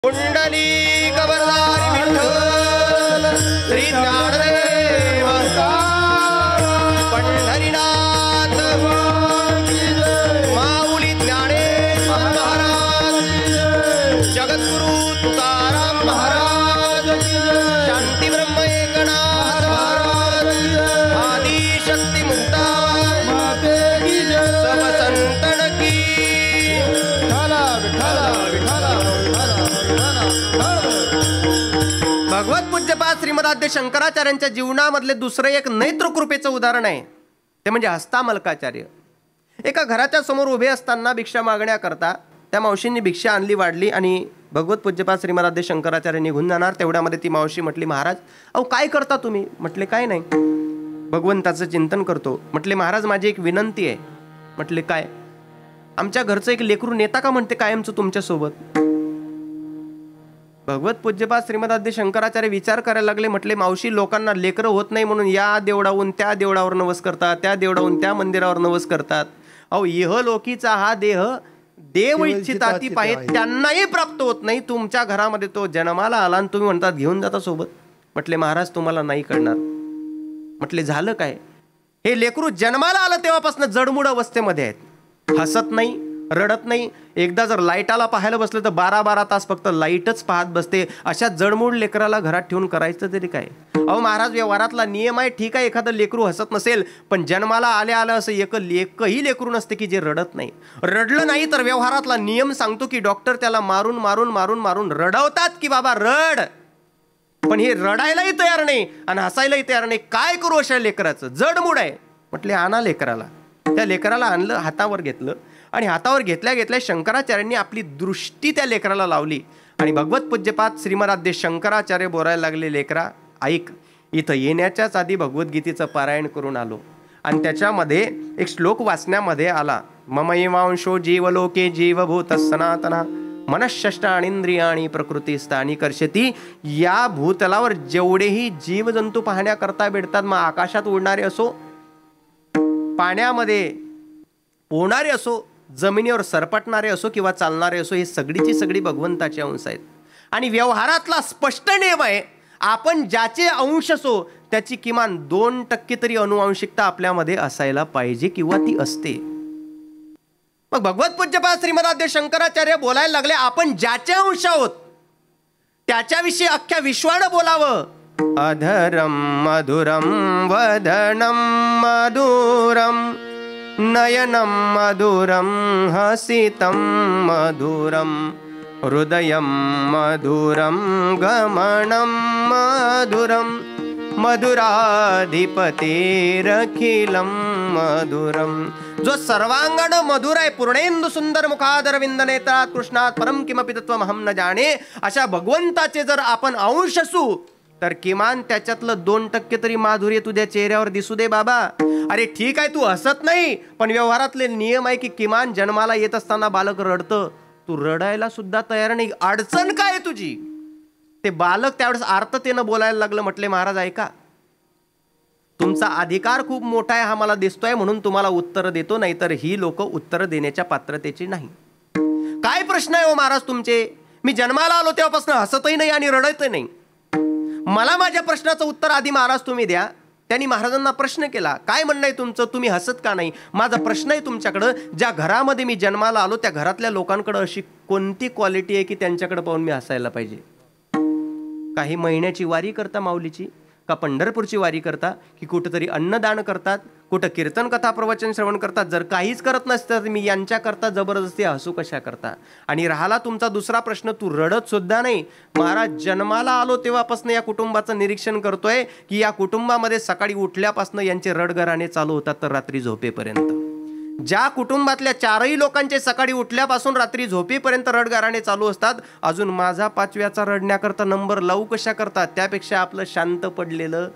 कुंडली कबरदारी विठ्ठल श्री ज्ञानदेव पंढरीनाथ माऊली ज्ञानेश्वर महाराज जगद्गुरु तुकाराम महाराज शांती ब्रह्म एकनाथ महाराज आदि शक्ती मुक्तार सब संतन की भगवत पूज्यपाद श्रीमदाद्य शंकराचार्यांच्या जीवनामधले दुसरे एक नेत्रकृपेचं उदाहरण आहे, ते म्हणजे हस्तामलकाचार्य. एका घराच्या समोर उभे असताना भिक्षा मागण्याकरता त्या मावशींनी भिक्षा आणली, वाढली आणि भगवत पूज्यपाद श्रीमदाद्य शंकराचार्य निघून जाणार. तेवढ्यामध्ये ती मावशी म्हटली, महाराज अहो काय करता तुम्ही? म्हटले काय नाही, भगवंताचं चिंतन करतो. म्हटले महाराज माझी एक विनंती आहे. म्हटले काय? आमच्या घरचं एक लेकरू नेता का म्हणते कायमचं तुमच्यासोबत? भगवत पूज्यपाद श्रीमदाद्य शंकराचार्य विचार करायला लागले. म्हटले मावशी लोकांना लेकरं होत नाही म्हणून या देवळाहून त्या देवळावर नवस करतात, त्या देवळाहून त्या मंदिरावर नवस करतात. अहो इहलोकीचा हा देह देव इच्छिताती पाहिजे त्यांनाही प्राप्त होत नाही. तुमच्या घरामध्ये तो जन्माला आला आणि तुम्ही म्हणतात घेऊन जाता सोबत. म्हटले महाराज तुम्हाला नाही कळणार. म्हटले झालं काय? हे लेकरू जन्माला आलं तेव्हापासून जडमुड अवस्थेमध्ये आहेत, हसत नाही, रडत नाही. एकदा जर लाईटाला पाहायला बसलं तर 12-12 तास फक्त लाईटच पाहत बसते. अशा जडमूड लेकराला घरात ठेवून करायचं तरी काय? अहो महाराज व्यवहारातला नियम आहे, ठीक आहे एखादं लेकरू हसत नसेल, पण जन्माला आलं असं एकही लेकरू नसते की जे रडत नाही. रडलं नाही तर व्यवहारातला नियम सांगतो की डॉक्टर त्याला मारून मारून मारून मारून रडवतात की बाबा रड, पण हे रडायलाही तयार नाही आणि हसायलाही तयार नाही. काय करू अशा लेकराचं? जडमूड आहे. म्हटले आणा लेकराला. त्या लेकराला आणलं, हातावर घेतलं आणि हातावर घेतल्या घेतल्या शंकराचार्यांनी आपली दृष्टी त्या लेकराला लावली आणि भगवत पूज्यपाद श्रीमदाद्य शंकराचार्य बोलायला लागले, लेकरा ऐक, इथं येण्याच्याच आधी भगवद्गीतेचं पारायण करून आलो आणि त्याच्यामध्ये एक श्लोक वाचण्यामध्ये आला, ममैवांशो जीवलोके जीवभूत सनातना मनःषष्ठाणींद्रियाणी प्रकृतीस्थानी कर्षती. या भूतलावर जेवढेही जीवजंतू पाहण्याकरता भेटतात, मग आकाशात उडणारे असो, पाण्यामध्ये पोहणारे असो, जमिनीवर सरपटणारे असो किंवा चालणारे असो, हे सगळीची सगळी भगवंताचे अंश आहेत. आणि व्यवहारातला स्पष्ट नियम आहे, आपण ज्याचे अंश असो त्याची किमान 2% तरी अनुवांशिकता आपल्यामध्ये असायला पाहिजे किंवा ती असते. मग भगवत पूज्यपाद श्रीमदाद्य शंकराचार्य बोलायला लागले, आपण ज्याचे अंश आहोत त्याच्याविषयी अख्ख्या विश्वानं बोलावं. अधरम मधुरम वदनम मधुरम नयनम मधुरम हसितम मधुरम हृदयम मधुरम गमनम मधुरम मधुराधिपतेरखिलम मधुरम. जो सर्वांगण मधुर आहे, पूर्णेंदु सुंदर मुखादर विंद नेत्रात कृष्णात परम किमपि तत्वमहं न जाणे, अशा भगवंताचे जर आपण अंश असू तर किमान त्याच्यातलं 2% तरी माधुर्य तुझ्या चेहऱ्यावर दिसू दे बाबा. अरे ठीक आहे तू हसत नाही, पण व्यवहारातले नियम आहे की किमान जन्माला येत असताना बालक रडतं, तू रडायला सुद्धा तयार नाही, अडचण काय तुझी? ते बालक त्यावेळेस आर्ततेनं बोलायला लागलं. म्हटले महाराज ऐका, तुमचा अधिकार खूप मोठा आहे हा मला दिसतोय म्हणून तुम्हाला उत्तर देतो, नाहीतर ही लोक उत्तर देण्याच्या पात्रतेची नाही. काय प्रश्न आहे हो महाराज तुमचे? मी जन्माला आलो तेव्हापासून हसतही नाही आणि रडतही नाही. मला माझ्या प्रश्नाचं उत्तर आधी महाराज तुम्ही द्या. त्यांनी महाराजांना प्रश्न केला, काय म्हणणं आहे तुमचं? तुम्ही हसत का नाही? माझा प्रश्न आहे तुमच्याकडं, ज्या घरामध्ये मी जन्माला आलो त्या घरातल्या लोकांकडे अशी कोणती क्वालिटी आहे की त्यांच्याकडे पाहून मी हसायला पाहिजे? काही महिन्याची वारी करता माऊलीची, का पंढरपूरची वारी करता, की कुठंतरी अन्नदान करतात, कुठं कीर्तन कथा प्रवचन श्रवण करतात? जर काहीच करत नसतं तर मी यांच्याकरता जबरदस्ती हसू कशा करता? आणि राहिला तुमचा दुसरा प्रश्न, तू रडत सुद्धा नाही. महाराज जन्माला आलो तेव्हापासून या कुटुंबाचं निरीक्षण करतोय की या कुटुंबामध्ये सकाळी उठल्यापासून यांचे रडगराणे चालू होतात तर रात्री झोपेपर्यंत. ज्या कुटुंबातल्या 4ही लोकांचे सकाळी उठल्यापासून रात्री झोपेपर्यंत रडगाराणे चालू असतात, अजून माझा 5व्याचा रडण्याकरता नंबर लावू कशा करतात? त्यापेक्षा आपलं शांत पडलेलं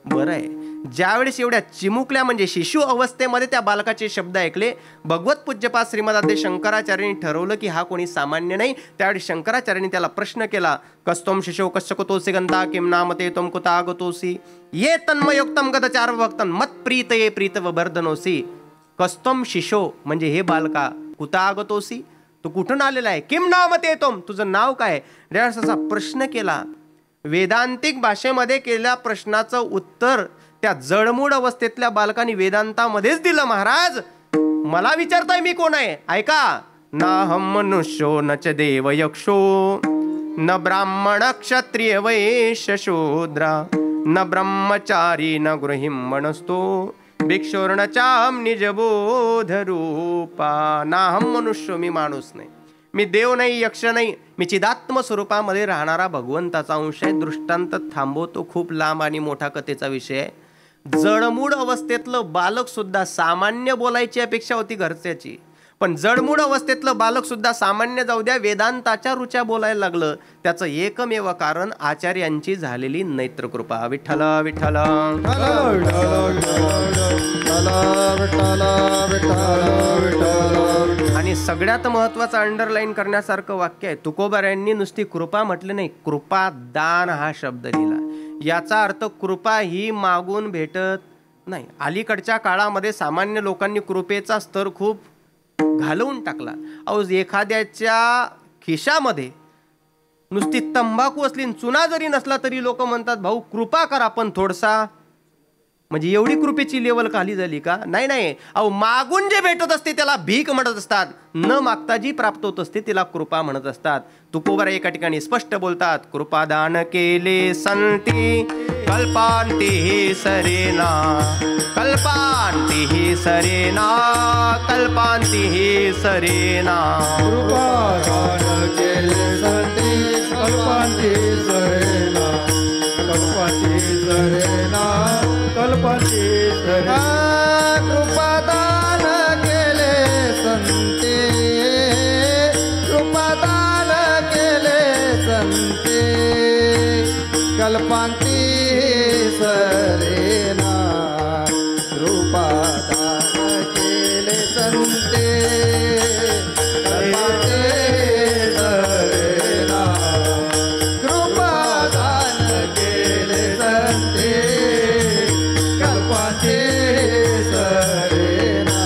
बरं आहे. ज्यावेळेस एवढ्या चिमुकल्या म्हणजे शिशु अवस्थेमध्ये त्या बालकाचे शब्द ऐकले, भगवत पूज्यपाद श्रीमदाद्य शंकराचार्यांनी ठरवलं की हा कोणी सामान्य नाही. त्यावेळी शंकराचार्यांनी त्याला प्रश्न केला, कस्तोम शिशो कस्य कुतोसी गंता किम नामते त्वं कुता गतोसी ये तन्मयोक्तम गतचार भक्तन मत प्रीतये प्रीतव बर्धनोसी. कस्तम शिशो म्हणजे हे बालका, कुता आगतोसी तू कुठून आलेला आहे? किम नाम ते तुम, तुझं नाव काय? ज्यावेळेस असा प्रश्न केला, वेदांतिक भाषेमध्ये केलेल्या प्रश्नाचं उत्तर त्या जडमूड अवस्थेतल्या बालकांनी वेदांतामध्येच दिलं. महाराज मला विचारताय मी कोण आहे? ऐका, नाहम मनुष्यो न च देव यक्षो न ब्राह्मण क्षत्रिय वैश्य शूद्र न ब्रह्मचारी न गृहिमणस्तो भिक्षुर्न चाम निजबोध रूपा. नाहम मनुष्य, मी माणूस नाही, मी देव नाही, यक्ष नाही, मी चिदात्म स्वरूपामध्ये राहणारा भगवंताचा अंश आहे. दृष्टांत थांबवतो, खूप लांब आणि मोठा कथेचा विषय आहे. जडमूड अवस्थेतलं बालक सुद्धा, सामान्य बोलायची अपेक्षा होती घरच्याची, पण जडमूड अवस्थेतलं बालक सुद्धा सामान्य जाऊ द्या वेदांताच्या रुच्या बोलायला लागलं. त्याचं एकमेव कारण आचार्यांची झालेली नैत्र कृपा. विठ्ठल विठ्ठल. आणि सगळ्यात महत्वाचं अंडरलाईन करण्यासारखं वाक्य आहे, तुकोबारायांनी नुसती कृपा म्हटली नाही, कृपा दान हा शब्द लिहिला. याचा अर्थ कृपा ही मागून भेटत नाही. अलीकडच्या काळामध्ये सामान्य लोकांनी कृपेचा स्तर खूप घालवून टाकला. अहो, एखाद्याच्या खिशामध्ये नुसती तंबाखू असली, चुना जरी नसला तरी लोक म्हणतात भाऊ कृपा करा पण थोडसा. म्हणजे एवढी कृपेची लेवल खाली झाली का? नाही नाही. अहो, मागून जे भेटत असते त्याला भीक म्हणत असतात, न मागता जी प्राप्त होत असते तिला कृपा म्हणत असतात. तुकोबारा एका ठिकाणी स्पष्ट बोलतात, कृपादान केले संती कल्पांती ही सरेना, कल्पांती ही सरेना, कल्पांती ही सरेना. कृपादान केले संती कल्पांती सरेना, कल्पांती सरेना, कल्पांती सरेना. कृपादान केले संते, कृपादान केले संते कल्पांती सरेना, कृपादान केले संते कल्पांती सरेना, कृपादान केले संते कल्पांती सरेना.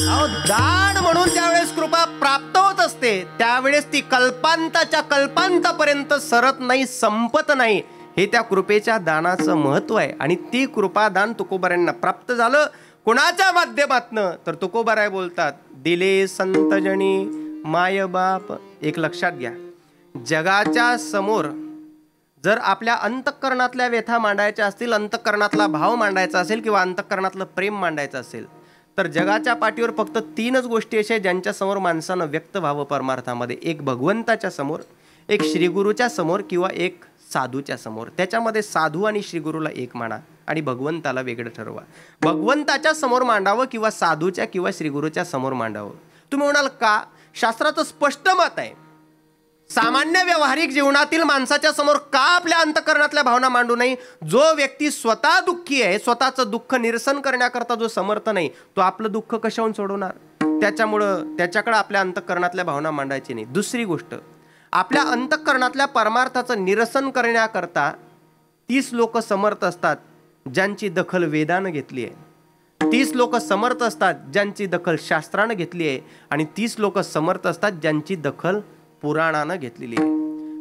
अहो, दान म्हणून ज्यावेळेस कृपा प्राप्त होत असते त्यावेळेस ती कल्पांताच्या कल्पांतापर्यंत सरत नाही, संपत नाही. हे त्या कृपेच्या दानाचं महत्व आहे. आणि ती कृपादान तुकोबारायांना प्राप्त झालं. कोणाच्या माध्यमातनं? तर तुकोबाराय बोलतात, दिले संतजनी माय बाप. एक लक्षात घ्या, जगाच्या समोर जर आपल्या अंतःकरणातल्या व्यथा मांडायच्या असतील, अंतःकरणातला भाव मांडायचा असेल किंवा अंतःकरणातलं प्रेम मांडायचं असेल, तर जगाच्या पाठीवर फक्त तीनच गोष्टी अशा ज्यांच्या समोर माणसानं व्यक्त व्हावं परमार्थामध्ये. एक भगवंताच्या समोर, एक श्रीगुरूच्या समोर किंवा एक साधूच्या समोर. त्याच्यामध्ये साधू आणि श्रीगुरूला एक माना आणि भगवंताला वेगळं ठरवा. भगवंताच्या समोर मांडावं किंवा साधूच्या किंवा श्रीगुरूच्या समोर मांडावं. तुम्ही म्हणाल का? शास्त्राचं स्पष्ट मत आहे, सामान्य व्यावहारिक जीवनातील माणसाच्या समोर का आपल्या अंतःकरणातल्या भावना मांडू नये? जो व्यक्ती स्वतः दुःखी आहे, स्वतःचं दुःख निरसन करण्याकरता जो समर्थ नाही, तो आपलं दुःख कशाहून सोडवणार? त्याच्यामुळं त्याच्याकडे आपल्या अंतःकरणातल्या भावना मांडायची नाही. दुसरी गोष्ट, आपल्या अंतःकरणातल्या परमार्थाचं निरसन करण्याकरता 30 लोक समर्थ असतात ज्यांची दखल वेदानं घेतली आहे, 30 लोक समर्थ असतात ज्यांची दखल शास्त्रानं घेतली आहे, आणि 30 लोक समर्थ असतात ज्यांची दखल पुराणानं घेतलेली आहे.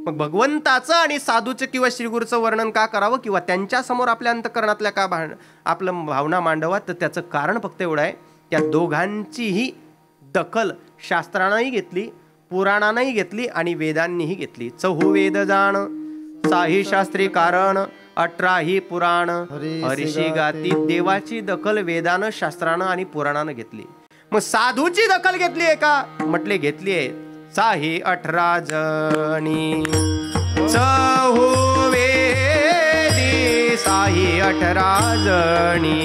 मग भगवंताचं आणि साधूचं किंवा श्रीगुरूचं वर्णन का करावं किंवा त्यांच्या समोर आपल्या अंतःकरणातल्या का आपलं भावना मांडवा? तर त्याचं कारण फक्त एवढं आहे, त्या दोघांचीही दखल शास्त्रानंही घेतली, पुराणानंही घेतली आणि वेदांनीही घेतली. 4 वेद जाण साही शास्त्री कारण 18 ही पुराण हरिशी गाती. देवाची दखल वेदानं, शास्त्रानं आणि पुराणानं घेतली. मग साधूची दखल घेतली आहे का? म्हटले घेतली आहे. साही 18 जणी 4 वेदी साही 18 जणी.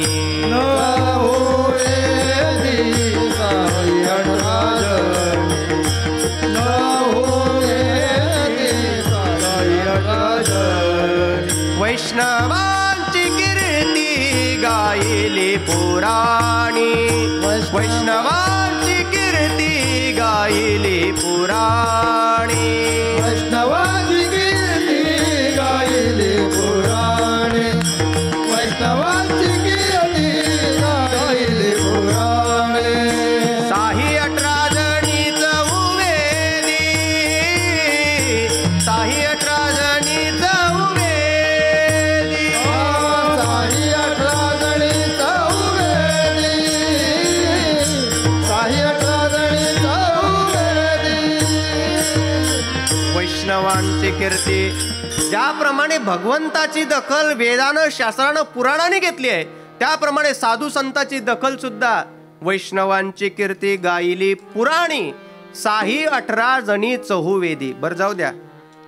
वैष्णवांची कीर्ती गायली पुराणी, वैष्णवांची कीर्ती गायली पुराणी, वैष्णवांची कीर्ती गायली पुराणी, वैष्णवांची कीर्ती गायली पुराणी. साही वैष्णवांची कीर्ती. ज्याप्रमाणे भगवंताची दखल वेदानं, शास्त्रानं, पुराणाने घेतली आहे, त्याप्रमाणे साधू संतांची दखल सुद्धा वैष्णवांची कीर्ती गायली पुराणी. साही 18 जणी चहुवेदी. बरं जाऊ द्या,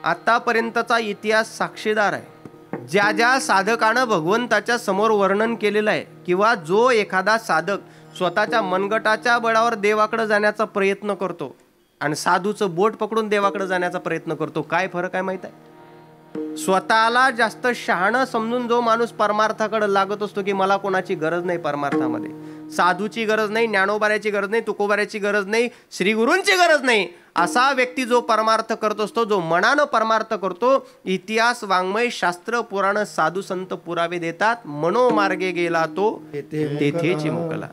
आतापर्यंतचा इतिहास साक्षीदार आहे. ज्या ज्या साधकानं भगवंताच्या समोर वर्णन केलेलं आहे, किंवा जो एखादा साधक स्वतःच्या मनगटाच्या बळावर देवाकडे जाण्याचा प्रयत्न करतो आणि साधूचं बोट पकडून देवाकडे जाण्याचा प्रयत्न करतो, काय फरक आहे माहित आहे? स्वतःला जास्त शहाणं समजून जो माणूस परमार्थाकडे लागत असतो की मला कोणाची गरज नाही परमार्थामध्ये, साधूची गरज नाही, ज्ञानोबाऱ्याची गरज नाही, तुकोबाऱ्याची गरज नाही, श्री गुरूंची गरज नाही, असा व्यक्ती जो परमार्थ करत असतो, जो मनानं परमार्थ करतो, इतिहास, वाङ्मय, शास्त्र, पुराण, साधू संत पुरावे देतात. मनोमार्गे गेला तो तेथेची मुकला.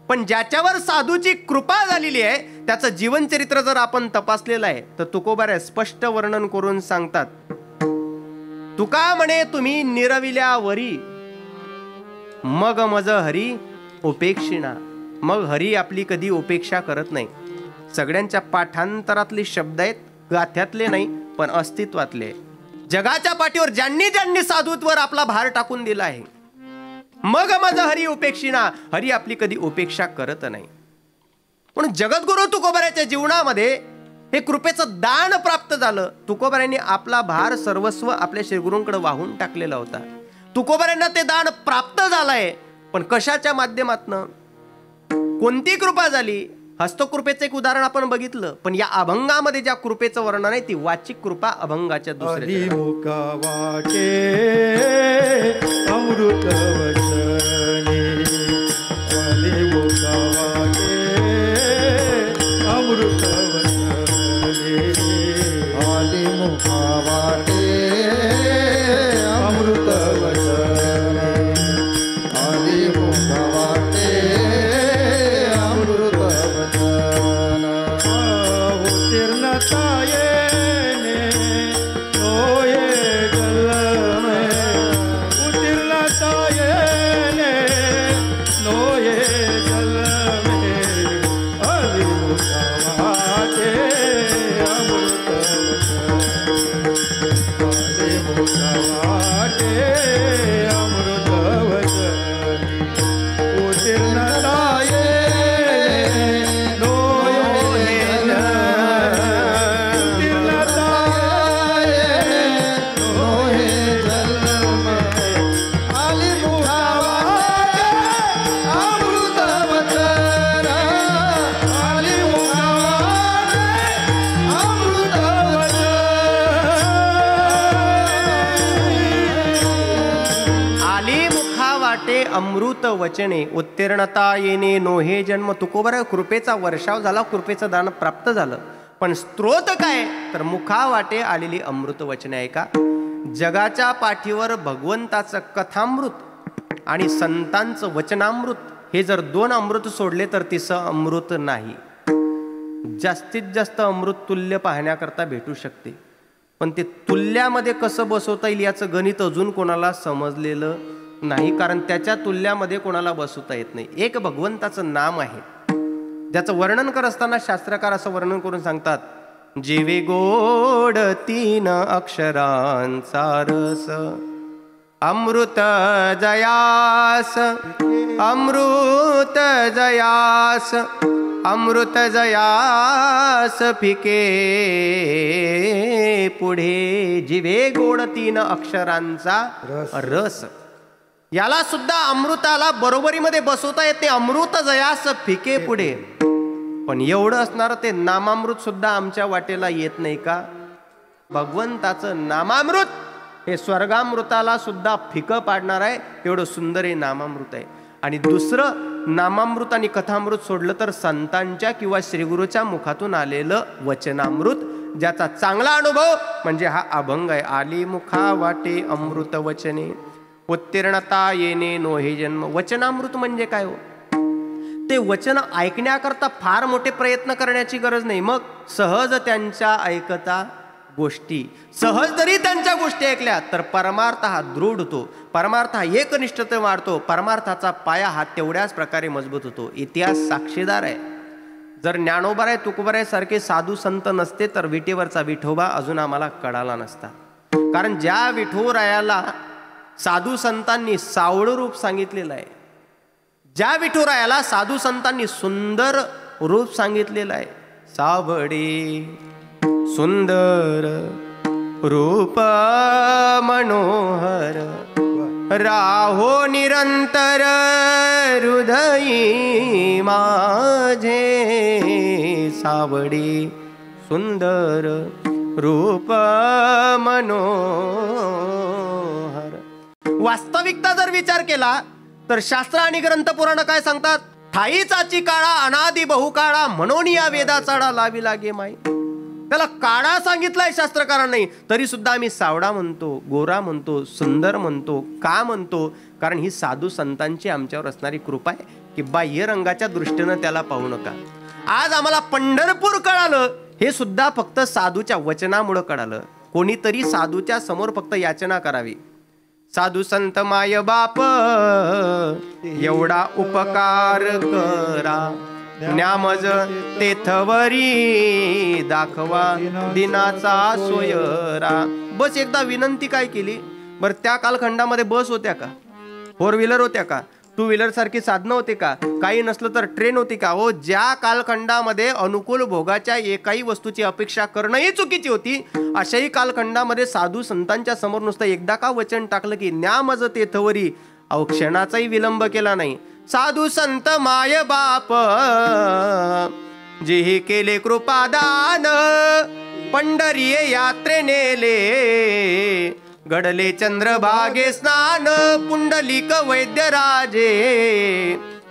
पण ज्याच्यावर साधूची कृपा झालेली आहे, त्याचं जीवनचरित्र जर आपण तपासलेलं आहे, तर तुकोबाऱ्या स्पष्ट वर्णन करून सांगतात. तुका म्हणे तुम्ही निरविल्यावरी, मग मज हरी उपेक्षिणा. मग हरी आपली कधी उपेक्षा करत नाही. सगळ्यांच्या पाठांतरातले शब्द आहेत, गाथ्यातले नाही पण अस्तित्वातले. जगाच्या पाठीवर ज्यांनी ज्यांनी साधुत्वर आपला भार टाकून दिला आहे, मग मज हरी उपेक्षिणा, हरी आपली कधी उपेक्षा करत नाही. म्हणून जगद्गुरु तुकोबाऱ्याच्या जीवनामध्ये हे कृपेचं दान प्राप्त झालं. तुकोबाऱ्यांनी आपला भार सर्वस्व आपल्या श्रीगुरूंकडे वाहून टाकलेला होता. तुकोबाऱ्यांना ते दान प्राप्त झालंय, पण कशाच्या माध्यमातनं, कोणती कृपा झाली? हस्तकृपेचं एक उदाहरण आपण बघितलं, पण या अभंगामध्ये ज्या कृपेचं वर्णन आहे ती वाचिक कृपा अभंगाच्या दुसऱ्या. अमृत वचने, अमृत आली मुखा वाटे, अमृत वचने, आली मुखा वाटे, अमृत वचन. उत्तीर्णता येणे नोये जलमे, उत्तीर्णता येणे नोये जलमे, आली मुखा वाटे, अमृत अमृत वचने, उत्तीर्णता येणे नोहे जन्म. तुकोबाऱ्या कृपेचा वर्षाव झाला, कृपेचं दान प्राप्त झालं, पण स्त्रोत काय? तर मुखा वाटे आलेली अमृत वचने. आहे का? जगाच्या पाठीवर भगवंताचं कथामृत आणि संतांचं वचनामृत, हे जर 2 अमृत सोडले तर तिसं अमृत नाही. जास्तीत जास्त अमृत तुल्य पाहण्याकरता भेटू शकते, पण ते तुल्यामध्ये कसं बसवता येईल याचं गणित अजून कोणाला समजलेलं नाही, कारण त्याच्या तुल्यामध्ये कोणाला बसवता येत नाही. एक भगवंताचं नाम आहे, ज्याचं वर्णन करत असताना शास्त्रकार असं वर्णन करून सांगतात, जेवे गोड 3 अक्षरांचा रस, अमृत जयास, अमृत जयास, अमृत जयास फिके पुढे. जिवे गोड 3 अक्षरांचा रस, याला सुद्धा अमृताला बरोबरीमध्ये बसवता येते. अमृत जयास फिके पुढे. पण एवढं असणार ते नामामृत सुद्धा आमच्या वाटेला येत नाही का? भगवंताचं नामामृत हे स्वर्गामृताला सुद्धा फिकं पाडणार आहे, एवढं सुंदर हे नामामृत आहे. आणि दुसरं नामामृत आणि कथामृत सोडलं तर संतांच्या किंवा श्रीगुरूच्या मुखातून आलेलं वचनामृत, ज्याचा चांगला अनुभव म्हणजे हा अभंग आहे. आली मुखा वाटे अमृत वचने, उत्तीर्णता येणे नोहे जन्म. वचनामृत म्हणजे काय हो? ते वचन ऐकण्याकरता फार मोठे प्रयत्न करण्याची गरज नाही. मग सहज त्यांच्या ऐकता गोष्टी, सहज जरी त्यांच्या गोष्टी ऐकल्या तर परमार्थ हा दृढ होतो, परमार्थ हा एकनिष्ठते वाढतो, परमार्थाचा पाया हा तेवढ्याच प्रकारे मजबूत होतो. इतिहास साक्षीदार आहे. जर ज्ञानोबाराय तुकोबाराय सारखे साधू संत नसते तर विटेवरचा विठोबा अजून आम्हाला कळाला नसता. कारण ज्या विठोरायाला साधू संतांनी सावळं रूप सांगितलेलं आहे, ज्या विठोरायाला साधू संतांनी सुंदर रूप सांगितलेलं आहे, सावळे सुंदर रूप मनोहर राहो निरंतर हृदयी माझे, सावळे सुंदर रूप मनोहर. वास्तविकता जर विचार केला तर शास्त्र आणि ग्रंथ पुराण काय सांगतात? ठाईचाची काळा अनादि बहुकाळा म्हणून या वेदाचाळा लावी लागे माई. त्याला काळा सांगितलाय शास्त्रकारांनी, तरी सुद्धा आम्ही सावळा म्हणतो, गोरा म्हणतो, सुंदर म्हणतो. का म्हणतो? कारण ही साधू संतांची आमच्यावर असणारी कृपा आहे की बाह्य रंगाच्या दृष्टीनं त्याला पाहू नका. आज आम्हाला पंढरपूर कळालं हे सुद्धा फक्त साधूच्या वचनामुळे कळालं. कोणीतरी साधूच्या समोर फक्त याचना करावी, साधू संत माय बाप एवढा उपकार करा, न्यामज तेथवरी दाखवा दिनाचा सोयरा. बस एकदा विनंती काय केली बर? त्या कालखंडामध्ये बस होत्या का? फोर व्हीलर होत्या का? टू व्हीलर सारखी साधनं होते का? काही नसलं तर ट्रेन होती का? हो, ज्या कालखंडामध्ये अनुकूल भोगाच्या एकाही वस्तूची अपेक्षा करणंही चुकीची होती, अशाही कालखंडामध्ये साधू संतांच्या समोर नुसतं एकदा का वचन टाकलं की न्यामज तेथवरी, अहो क्षणाचाही विलंब केला नाही. साधू संत माय बाप जेही केले कृपादान, पंढरी यात्रे नेले घडले चंद्रभागे स्नान, पुंडलिक वैद्य राजे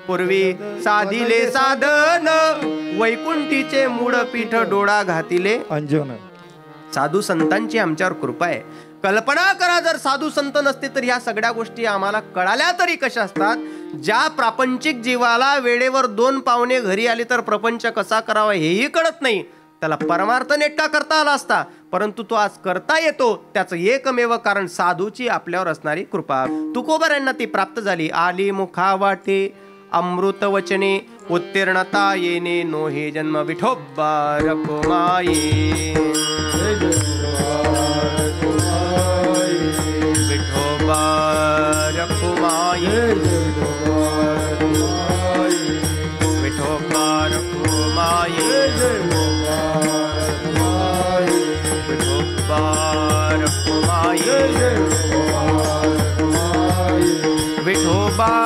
पूर्वी साधिले साधन, वैकुंठीचे मूळ पीठ डोळा घातिले अंजन. साधू संतांची आमच्यावर कृपा आहे. कल्पना करा जर साधू संत नसते तर ह्या सगळ्या गोष्टी आम्हाला कळाल्या तरी कशा असतात? ज्या प्रापंचिक जीवाला वेळेवर 2 पाहुणे घरी आले तर प्रपंच कसा करावा हेही कळत नाही, त्याला परमार्थ नेटका करता आला असता, परंतु तो आज करता येतो त्याचं एकमेव कारण साधूची आपल्यावर असणारी कृपा. तुकोबारायांना ती प्राप्त झाली. आली मुखा वाटे अमृत वचने, उत्तीर्णता येणे नोहे जन्म विठोबा रखुमाये, विठोबा रखुमाये, विठोबा रखुमाये, विठोबा रखुमाये, विठोबा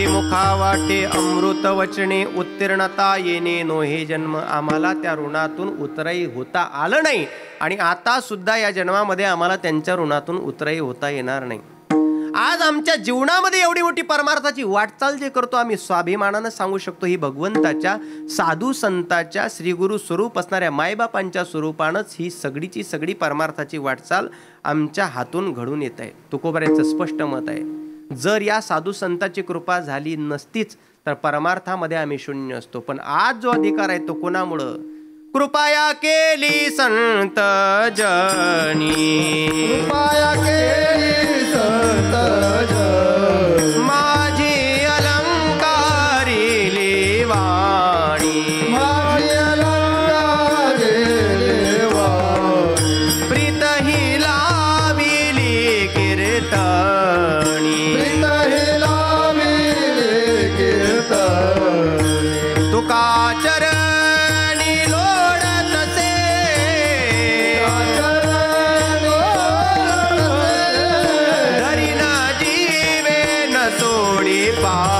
मुखावाटे अमृत वचने, उत्तीर्णता येणे नोहे जन्म. आम्हाला त्या ऋणातून उतराई होता आलं नाही आणि आता सुद्धा या जन्मामध्ये आम्हाला त्यांच्या ऋणातून उतराई होता येणार नाही. आज आमच्या जीवनामध्ये एवढी मोठी परमार्थाची वाटचाल जे करतो आम्ही स्वाभिमानानं सांगू शकतो ही भगवंताच्या, साधू संताच्या, श्रीगुरु स्वरूप असणाऱ्या मायबापांच्या स्वरूपानंच ही सगळीची सगळी परमार्थाची वाटचाल आमच्या हातून घडून येत आहे. तुकोबारायांचं स्पष्ट मत आहे, जर या साधू संताची कृपा झाली नसतीच तर परमार्थामध्ये आम्ही शून्य असतो. पण आज जो अधिकार आहे तो कोणामुळं? कृपया केली संत जनी, कृपया केली संत जनी, माझी अलंकारिली वाणी, माझी अलंकारिली वाणी, प्रीत ही लाविली कीर्तनी, प्रीत ही लाविली कीर्तनी, तुका पा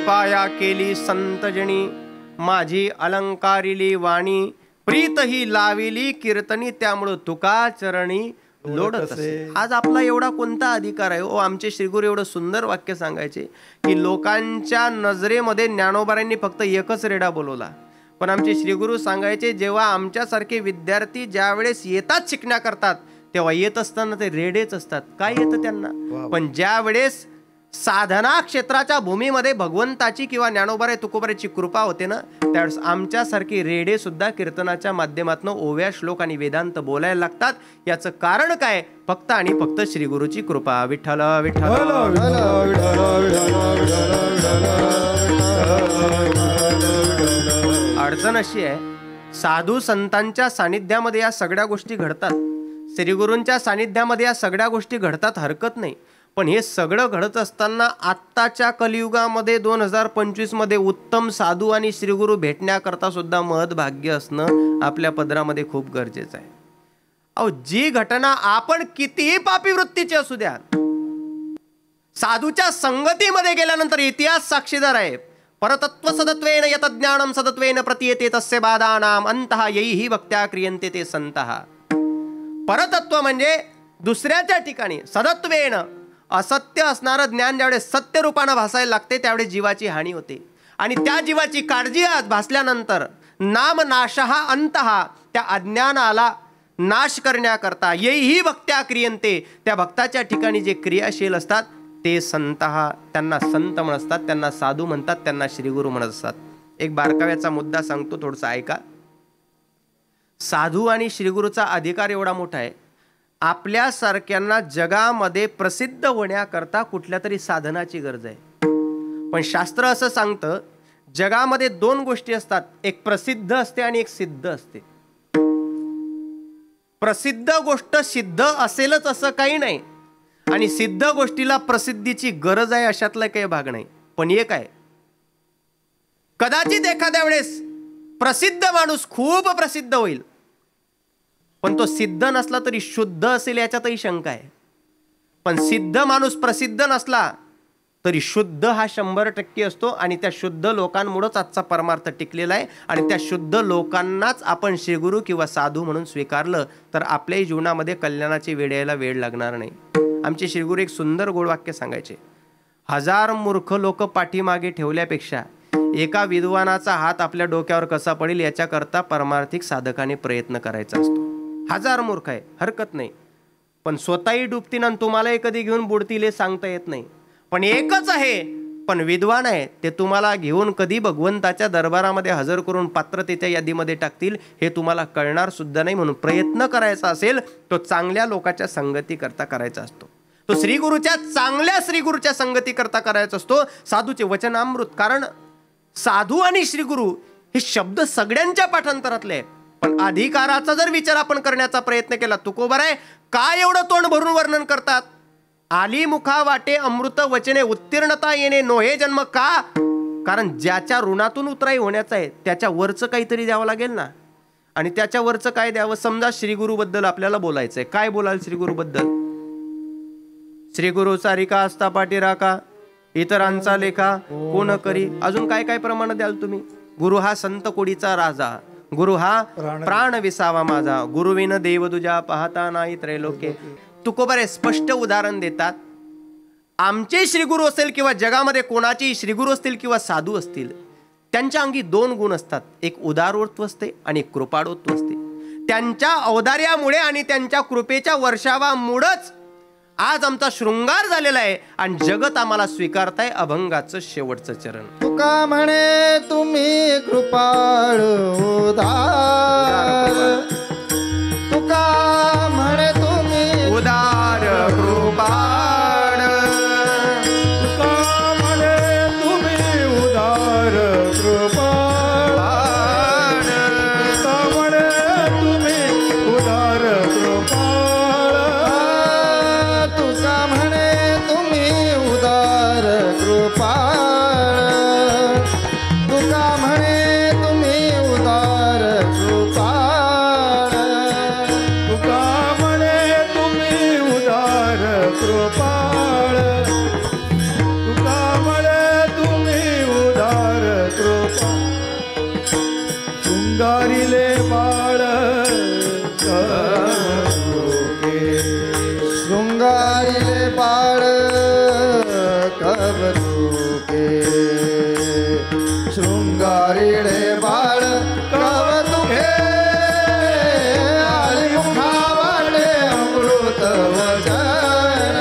कृपाया केली संतजनी, माझी अलंकारिली वाणी, प्रीत ही लाविली कीर्तनी, त्यामुळं तुका चरणी लोडत असे. आज आपला एवढा कोणता अधिकार आहे ओ? आमचे श्रीगुरु एवढं सुंदर वाक्य सांगायचे की लोकांच्या नजरेमध्ये ज्ञानोबारांनी फक्त एकच रेडा बोलवला, पण आमचे श्रीगुरु सांगायचे जेव्हा आमच्यासारखे विद्यार्थी ज्या वेळेस येतात शिकण्या करतात तेव्हा येत असताना ते रेडेच असतात. काय येतं त्यांना? पण ज्या वेळेस साधना क्षेत्राच्या भूमीमध्ये भगवंताची किंवा ज्ञानोबाराय तुकोबारायची कृपा होते ना, त्यावेळेस आमच्यासारखी रेडे सुद्धा कीर्तनाच्या माध्यमातून ओव्या श्लोक आणि वेदांत बोलायला लागतात. याचं कारण काय? फक्त आणि फक्त श्रीगुरूची कृपा. विठ्ठल विठ्ठल. अडचण अशी आहे, साधू संतांच्या सानिध्यामध्ये या सगळ्या गोष्टी घडतात, श्रीगुरूंच्या सानिध्यामध्ये या सगळ्या गोष्टी घडतात, हरकत नाही. पण हे सगळं घडत असताना आत्ताच्या कलियुगामध्ये 2025 मध्ये उत्तम साधू आणि श्रीगुरू भेटण्याकरता सुद्धा महद्भाग्य असणं आपल्या पदरामध्ये खूप गरजेचं आहे. अहो, जी घटना आपण कितीही पापी वृत्तीची असू द्या, साधूच्या संगतीमध्ये गेल्यानंतर इतिहास साक्षीदार आहे. परतत्व सदत्वेन यत ज्ञानम सदत्वेन प्रतीयते तस्य बाधानाम अंतः यैहि भक्त्या क्रियन्ते ते संतः. परतत्व म्हणजे दुसऱ्याच्या ठिकाणी, सदत्वेन असत्य असणारं ज्ञान ज्यावेळेस सत्य रूपानं भासायला लागते त्यावेळेस जीवाची हानी होते. आणि त्या जीवाची काळजी आज भासल्यानंतर नाम नाशहा अंतहा, त्या अज्ञानाला नाश करण्याकरता येही भक्त्या क्रियन्ते, त्या भक्ताच्या ठिकाणी जे क्रियाशील असतात ते संतहा, त्यांना संत म्हणतात, त्यांना साधू म्हणतात, त्यांना श्रीगुरू म्हणत असतात. एक बारकाव्याचा मुद्दा सांगतो, थोडंसं ऐका. साधू आणि श्रीगुरूचा अधिकार एवढा मोठा आहे, आपल्यासारख्यांना जगामध्ये प्रसिद्ध होण्याकरता कुठल्या तरी साधनाची गरज आहे. पण शास्त्र असं सांगतं, जगामध्ये दोन गोष्टी असतात, एक प्रसिद्ध असते आणि एक सिद्ध असते. प्रसिद्ध गोष्ट सिद्ध असेलच असं काही नाही, आणि सिद्ध गोष्टीला प्रसिद्धीची गरज आहे अशातला काही भाग नाही. पण एक आहे, कदाचित एखाद्या वेळेस प्रसिद्ध माणूस खूप प्रसिद्ध होईल, पण तो सिद्ध नसला तरी शुद्ध असेल याच्यातही शंका आहे. पण सिद्ध माणूस प्रसिद्ध नसला तरी शुद्ध हा 100% असतो, आणि त्या शुद्ध लोकांमुळेच आजचा परमार्थ टिकलेला आहे. आणि त्या शुद्ध लोकांनाच आपण श्रीगुरू किंवा साधू म्हणून स्वीकारलं तर आपल्याही जीवनामध्ये कल्याणाची वेळ यायला वेळ लागणार नाही. आमचे श्रीगुरू एक सुंदर गोड वाक्य सांगायचे, 1000 मूर्ख लोक पाठीमागे ठेवल्यापेक्षा एका विद्वानाचा हात आपल्या डोक्यावर कसा पडेल याच्याकरता परमार्थिक साधकाने प्रयत्न करायचा असतो. 1000 मूर्ख आहे, हरकत नाही, पण स्वतःही डुबतील आणि तुम्हालाही कधी घेऊन बुडतील हे सांगता येत नाही. पण एकच आहे, पण विद्वान आहे, ते तुम्हाला घेऊन कधी भगवंताच्या दरबारामध्ये हजर करून पात्रतेच्या यादीमध्ये टाकतील हे तुम्हाला कळणार सुद्धा नाही. म्हणून प्रयत्न करायचा असेल तो चांगल्या लोकांच्या संगती करता करायचा असतो, तो श्रीगुरूच्या चांगल्या श्रीगुरूच्या संगती करता करायचा असतो. साधूचे वचनामृत, कारण साधू आणि श्रीगुरू हे शब्द सगळ्यांच्या पाठांतरातले, पण अधिकाराचा जर विचार आपण करण्याचा प्रयत्न केला, तुकोबाराय काय एवढं तोंड भरून वर्णन करतात, आली मुखा वाटे अमृत वचने उत्तीर्णता येणे नोहे जन्म का, कारण ज्याच्या ऋणातून उतराई होण्याचं आहे त्याच्या वरचं काहीतरी द्यावं लागेल ना. आणि त्याच्या वरचं काय द्यावं? समजा श्रीगुरू बद्दल आपल्याला बोलायचंय, काय बोलाल श्रीगुरू बद्दल? श्रीगुरू सारिका असता पाठी राखा, इतरांचा लेखा कोण करी. अजून काय काय प्रमाण द्याल तुम्ही? गुरु हा संत कोडीचा राजा, गुरु हा प्राण विसावा माझा, गुरुविन देव तुझ्या पाहता नाही त्रैलोक्य. तुकोबारे स्पष्ट उदाहरण देतात. आमचे श्रीगुरू असेल किंवा जगामध्ये कोणाची श्रीगुरू असतील किंवा साधू असतील, त्यांच्या अंगी 2 गुण असतात, एक उदारत्व असते आणि एक कृपाळुत्व असते. त्यांच्या औदार्यामुळे आणि त्यांच्या कृपेच्या वर्षावामुळेच आज आमचा शृंगार झालेला आहे आणि जगत आम्हाला स्वीकारताय अभंगाचं शेवटचं चरण. तुका म्हणे तुम्ही कृपाळ उदार, तुका म्हणे तुम्ही उदार कृपाळ, तुका म्हणे तुम्ही उदार कृपाळ, तुका म्हणे तुम्ही उदार कृपाळ, तुका म्हणे तुम्ही उदार कृपाळ, तुका म्हणे तुम्ही उदार कृपाळ. शृंगारिले बाळ कवतुके आली मुखावटे अमृत वचन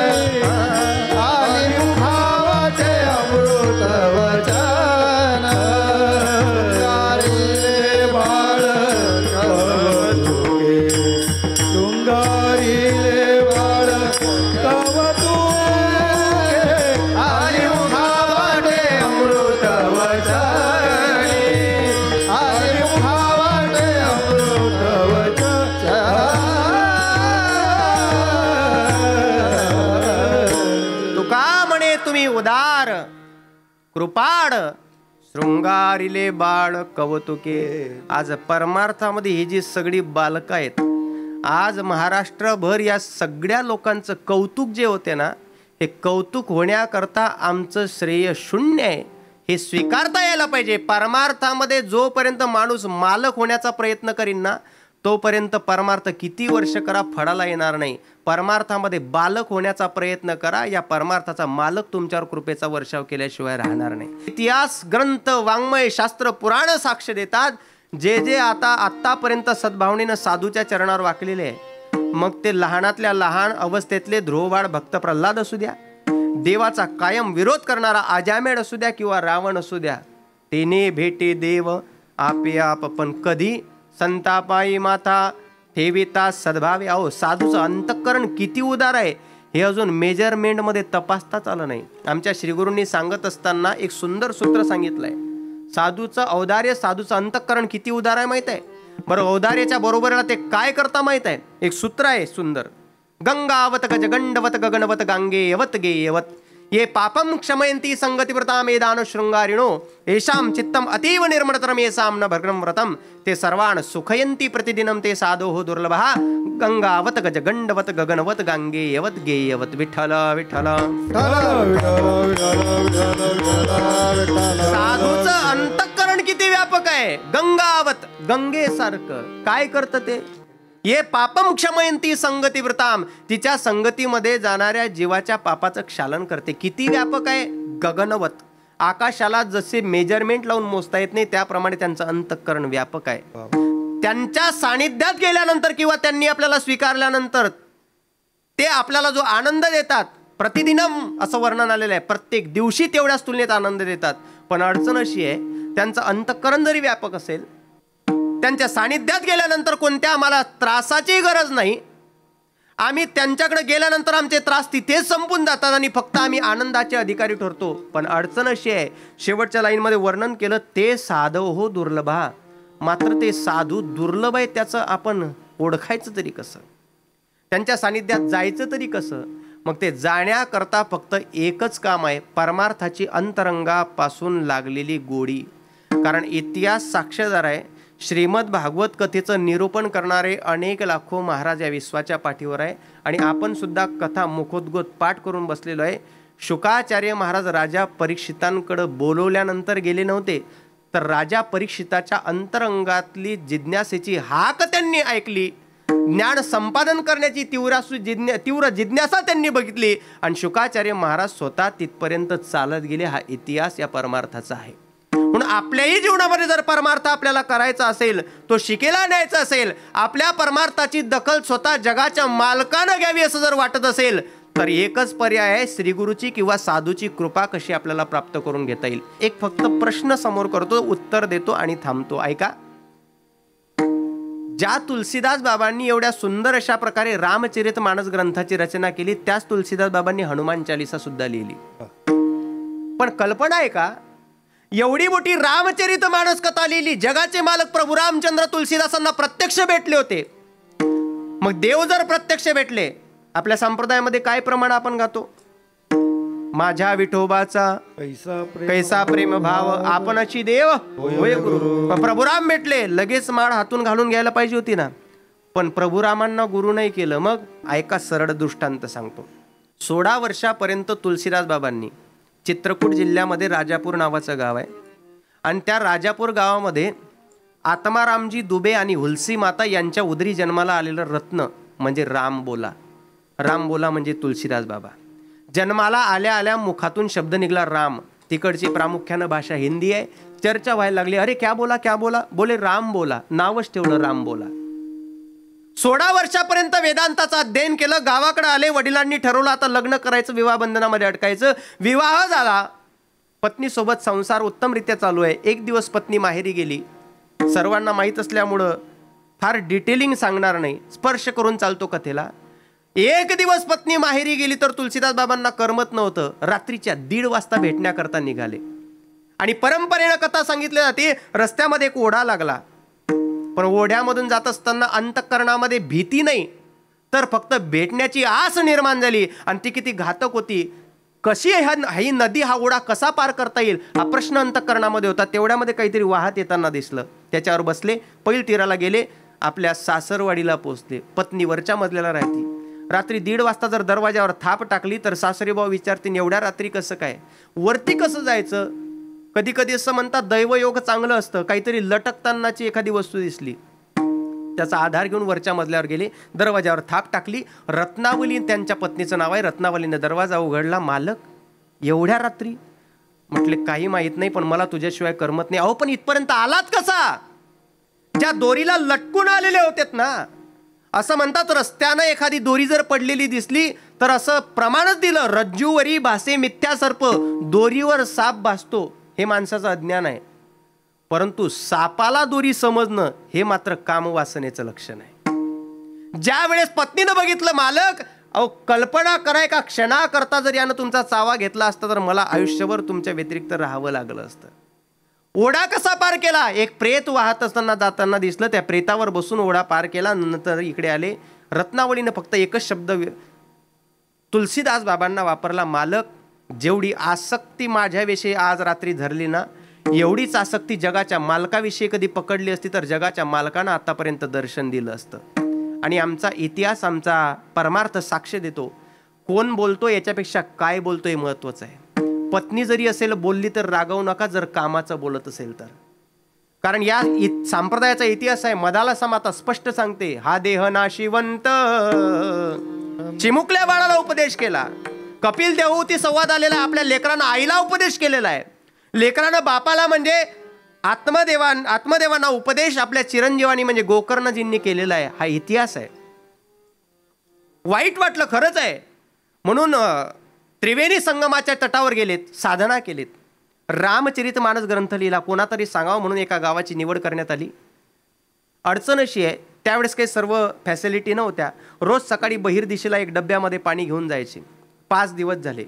आली मुखावटे अमृत वचन शृंगारिले बाळ कवतुके शृंगारिले बाळ कवतुके आली मुखावटे अमृत वचन आली मुखावटे अमृत वचन तुका म्हणे तुम्ही उदार कृपाड शृंगारिले बाळ कवतुके. आज परमार्थामध्ये ही जी सगळी बालकं आहेत, आज महाराष्ट्रभर या सगळ्या लोकांचं कौतुक जे होते ना, हे कौतुक होण्याकरता आमचं श्रेय शून्य आहे, हे स्वीकारता यायला पाहिजे. परमार्थामध्ये जोपर्यंत माणूस मालक होण्याचा प्रयत्न करीन ना, तोपर्यंत परमार्थ किती वर्ष करा फळाला येणार नाही. परमार्थामध्ये बालक होण्याचा प्रयत्न करा, या परमार्थाचा मालक तुमच्यावर कृपेचा वर्षाव केल्याशिवाय राहणार नाही. इतिहास, ग्रंथ, वाङ्मय, शास्त्र, पुराण साक्ष देतात. जे जे आत्तापर्यंत सद्भावनेनं साधूच्या चरणावर वाकलेले आहे, मग ते लहानातल्या लहान अवस्थेतले ध्रुवबाळ भक्त प्रल्हाद असू द्या, देवाचा कायम विरोध करणारा अजामेळ असू द्या किंवा रावण असू द्या, तेने भेटे देव आपे आप. पण कधी संतापाई माथा ठेविता सद्भावे. अहो, साधूचं अंतःकरण किती उदार आहे हे अजून मेजरमेंटमध्ये तपासताच आलं नाही. आमच्या श्रीगुरूंनी सांगत असताना एक सुंदर सूत्र सांगितलंय. साधूचं औदार्य, साधूचं अंतःकरण किती उदार आहे माहित आहे. बरं, औदार्याच्या बरोबरीला ते काय करता माहित आहे. एक सूत्र आहे सुंदर. गंगावत गज गंडवत गगनवत गांगे यवत गे यवत ये पापम क्षमयंती संगतिव्रताम एदान शृंगारिणो येषां चित्तम अतीव निर्मलतरम येषां न भर्गम व्रतम ते सर्वान् सुखयंती प्रतिदिनम ते साधो दुर्लभः गंगावत गज गंडवत गगनवत गांगे यवत गे यवत. विठ्ठल विठ्ठल. साधूचं अंतःकरण किती व्यापक आहे. गंगावत, गंगेसारखं. काय करतं ते. ये पापम क्षमयंती संगती व्रताम, तिच्या संगतीमध्ये जाणाऱ्या जीवाच्या पापाचं क्षालन करते. किती व्यापक आहे. गगनवत, आकाशाला जसे मेजरमेंट लावून मोजता येत नाही त्याप्रमाणे त्यांचं अंतःकरण व्यापक आहे. त्यांच्या सानिध्यात गेल्यानंतर किंवा त्यांनी आपल्याला स्वीकारल्यानंतर ते आपल्याला जो आनंद देतात, प्रतिदिनम असं वर्णन आलेलं आहे, प्रत्येक दिवशी तेवढ्याच तुलनेत आनंद देतात. पण अडचण अशी आहे, त्यांचं अंतःकरण जरी व्यापक असेल, त्यांच्या सानिध्यात गेल्यानंतर कोणत्या आम्हाला त्रासाची गरज नाही. आम्ही त्यांच्याकडे गेल्यानंतर आमचे त्रास तिथेच संपून जातात आणि फक्त आम्ही आनंदाचे अधिकारी ठरतो. पण अडचण अशी आहे, शेवटच्या लाईनमध्ये वर्णन केलं, ते साधव हो दुर्लभा. मात्र ते साधू दुर्लभ आहे, त्याचं आपण ओळखायचं तरी कसं, त्यांच्या सानिध्यात जायचं तरी कसं. मग ते जाण्याकरता फक्त एकच काम आहे, परमार्थाची अंतरंगापासून लागलेली गोडी. कारण इतिहास साक्षीदार आहे. श्रीमद भागवत कथेचं निरूपण करणारे अनेक लाखो महाराज या विश्वाच्या पाठीवर आहे आणि आपण सुद्धा कथा मुखोद्गत पाठ करून बसलेलो आहे. शुकाचार्य महाराज राजा परीक्षितांकडे बोलवल्यानंतर गेले नव्हते, तर राजा परीक्षिताच्या अंतरंगातली जिज्ञासेची हाक त्यांनी ऐकली. ज्ञान संपादन करण्याची तीव्र जिज्ञासा त्यांनी बघितली आणि शुकाचार्य महाराज स्वतः तिथपर्यंत चालत गेले. हा इतिहास या परमार्थाचा आहे. म्हणून आपल्याही जीवनामध्ये जर परमार्थ आपल्याला करायचा असेल, तो शिकेला न्यायचा असेल, आपल्या परमार्थाची दखल स्वतः जगाच्या मालकानं घ्यावी असं जर वाटत असेल, तर एकच पर्याय आहे, श्रीगुरूची किंवा साधूची कृपा कशी आपल्याला प्राप्त करून घेता येईल. एक फक्त प्रश्न समोर करतो, उत्तर देतो आणि थांबतो. ऐका. ज्या तुलसीदास बाबांनी एवढ्या सुंदर अशा प्रकारे रामचरितमानस ग्रंथाची रचना केली, त्याच तुलसीदास बाबांनी हनुमान चालीसा सुद्धा लिहिली. पण कल्पना आहे का, एवढी मोठी रामचरितमानस कथा लिहिली, जगाचे मालक प्रभू रामचंद्र तुलसीदासांना प्रत्यक्ष भेटले होते. मग देव जर प्रत्यक्ष भेटले, आपल्या संप्रदायामध्ये काय प्रमाण आपण गातो, माझ्या विठोबाचा कैसा प्रेम भाव आपणाची देव होय गुरु. प्रभुराम भेटले, लगेच माळ हातून घालून घ्यायला पाहिजे होती ना, पण प्रभुरामांना गुरु नाही केलं. मग ऐका, सरळ दृष्टांत सांगतो. 16 वर्षापर्यंत तुलसीदास बाबांनी, चित्रकूट जिल्ह्यामध्ये राजापूर नावाचं गाव आहे, आणि त्या राजापूर गावामध्ये आत्मारामजी दुबे आणि हुलसी माता यांच्या उदरी जन्माला आलेलं रत्न म्हणजे रामबोला. रामबोला म्हणजे तुलसीदास बाबा. जन्माला आल्या आल्या मुखातून शब्द निघाला राम. तिकडची प्रामुख्यानं भाषा हिंदी आहे. चर्चा व्हायला लागली. अरे क्या बोला क्या बोला, बोले राम बोला. नावच ठेवलं राम बोला. 16 वर्षापर्यंत वेदांताचं अध्ययन केलं. गावाकडे आले. वडिलांनी ठरवलं आता लग्न करायचं, विवाह बंधनामध्ये अडकायचं. विवाह झाला. पत्नीसोबत संसार उत्तमरित्या चालू आहे. एक दिवस पत्नी माहेरी गेली. सर्वांना माहीत असल्यामुळं फार डिटेलिंग सांगणार नाही, स्पर्श करून चालतो कथेला. एक दिवस पत्नी माहेरी गेली तर तुलसीदास बाबांना करमत नव्हतं. रात्रीच्या 1:30 वाजता भेटण्याकरता निघाले. आणि परंपरेनं कथा सांगितली जाते, रस्त्यामध्ये एक ओढा लागला. पण ओढ्यामधून जात असताना अंतःकरणामध्ये भीती नाही, तर फक्त भेटण्याची आस निर्माण झाली. आणि ती किती घातक होती. कशी ही नदी, हा ओढा कसा पार करता येईल, हा प्रश्न अंतःकरणामध्ये होता. तेवढ्यामध्ये काहीतरी वाहत येताना दिसलं. त्याच्यावर बसले. पैल तीराला गेले. आपल्या सासरवाडीला पोहोचले. पत्नी वरच्या मजल्याला राहते. रात्री 1:30 वाजता जर दरवाजावर थाप टाकली तर सासरेभाऊ विचारतील, एवढ्या रात्री कसं काय, वरती कसं जायचं. कधी कधी असं म्हणतात दैवयोग चांगलं असतं. काहीतरी लटकतानाची एखादी वस्तू दिसली, त्याचा आधार घेऊन वरच्या मजल्यावर गेले. दरवाजावर थाप टाकली. रत्नावली त्यांच्या पत्नीचं नाव आहे. रत्नावलीने दरवाजा उघडला. मालक एवढ्या रात्री. म्हटले काही माहित नाही, पण मला तुझ्याशिवाय करमत नाही. अहो पण इथपर्यंत आलात कसा. ज्या दोरीला लटकून आलेले होतेत ना, असं म्हणतात रस्त्यानं एखादी दोरी जर पडलेली दिसली तर असं प्रमाणच दिलं, रज्जूवरी भासे मिथ्या सर्प. दोरीवर साप भासतो हे माणसाचं अज्ञान आहे, परंतु सापाला दोरी समजणं हे मात्र कामवासनेचं लक्षण आहे. ज्या वेळेस पत्नीनं बघितलं, मालक अहो कल्पना कराय का क्षणाकरता जर यानं तुमचा चावा घेतला असता तर मला आयुष्यभर तुमच्या व्यतिरिक्त राहावं लागलं असतं. ओढा कसा पार केला. एक प्रेत वाहत असताना जाताना दिसलं. त्या प्रेतावर बसून ओढा पार केला. नंतर इकडे आले. रत्नावलीनं फक्त एकच शब्द तुलसीदास बाबांना वापरला, मालक जेवढी आसक्ती माझ्याविषयी आज रात्री धरली ना, एवढीच आसक्ती जगाच्या मालकाविषयी कधी पकडली असती तर जगाच्या मालकानं आतापर्यंत दर्शन दिलं असतं. आणि आमचा इतिहास, आमचा परमार्थ साक्ष देतो. कोण बोलतो याच्यापेक्षा काय बोलतो हे महत्वाचं आहे. पत्नी जरी असेल बोलली तर रागवू नका, जर कामाचं बोलत असेल तर. कारण या संप्रदायाचा इतिहास आहे. मदाला समाता स्पष्ट सांगते, हा देह नाशिवंत. चिमुकल्या बाळाला उपदेश केला. कपिल देवहूती संवाद आलेला आपल्या लेकरांना, आईला उपदेश केलेला आहे. लेकरानं बापाला म्हणजे आत्मदेवांना उपदेश आपल्या चिरंजीवानी म्हणजे गोकर्णजींनी केलेला आहे. हा इतिहास आहे. वाईट वाटलं, खरंच आहे. म्हणून त्रिवेणी संगमाच्या तटावर गेलेत, साधना केलीत. रामचरितमानस ग्रंथ लिहिला. कोणातरी सांगावं म्हणून एका गावाची निवड करण्यात आली. अडचण अशी आहे, त्यावेळेस काही सर्व फॅसिलिटी नव्हत्या. रोज सकाळी बहिर्दिशेला एक डब्यामध्ये पाणी घेऊन जायचे. 5 दिवस झाले.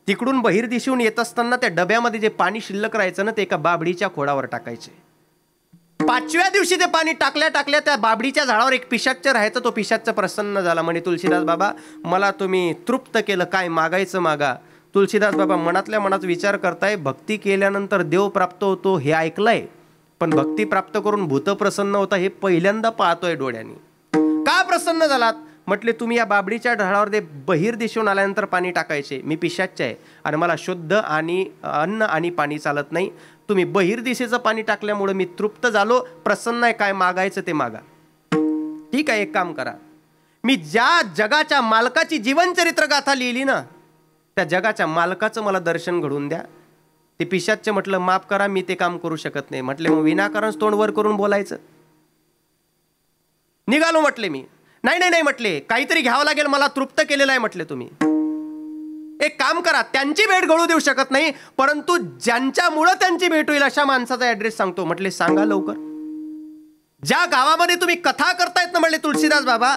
तिकडून बहिर्दिशेहून येत असताना त्या डब्यामध्ये जे पाणी शिल्लक राहायचं ना, ते एका बाबडीच्या खोडावर टाकायचे. 5व्या दिवशी ते पाणी टाकल्या त्या बाबडीच्या झाडावर एक पिशाच्च राहायचं. तो पिशाच्च प्रसन्न झाला. म्हणे, तुलसीदास बाबा मला तुम्ही तृप्त केलं, काय मागायचं मागा. तुलसीदास बाबा मनातल्या मनात विचार करताय, भक्ती केल्यानंतर देव प्राप्त होतो हे ऐकलंय, पण भक्ती प्राप्त करून भूत प्रसन्न होता हे पहिल्यांदा पाहतोय डोळ्यांनी. का प्रसन्न झालात. म्हटले, तुम्ही या बाबडीच्या ढाळावर ते बहिर्दिशेहून आल्यानंतर पाणी टाकायचे. मी पिशाच्च आहे आणि मला शुद्ध आणि अन्न आणि पाणी चालत नाही. तुम्ही बहिर्दिशेचं पाणी टाकल्यामुळे मी तृप्त झालो, प्रसन्न आहे, काय मागायचं ते मागा. ठीक आहे, एक काम करा, मी ज्या जगाच्या मालकाची जीवनचरित्र गाथा लिहिली ना, त्या जगाच्या मालकाचं मला दर्शन घडवून द्या. ते पिशाच्च म्हटलं, माफ करा, मी ते काम करू शकत नाही. म्हटले, मग विनाकारण तोंड वर करून बोलायचं. निघालो म्हटले मी. नाही म्हटले, काहीतरी घ्यावं लागेल, मला तृप्त केलेलं आहे. म्हटले, तुम्ही एक काम करा, त्यांची भेट घडू देऊ शकत नाही, परंतु ज्यांच्यामुळं त्यांची भेट होईल अशा माणसाचा ऍड्रेस सांगतो. म्हटले, सांगा लवकर. ज्या गावामध्ये तुम्ही कथा करतायत ना, म्हटले तुलसीदास बाबा,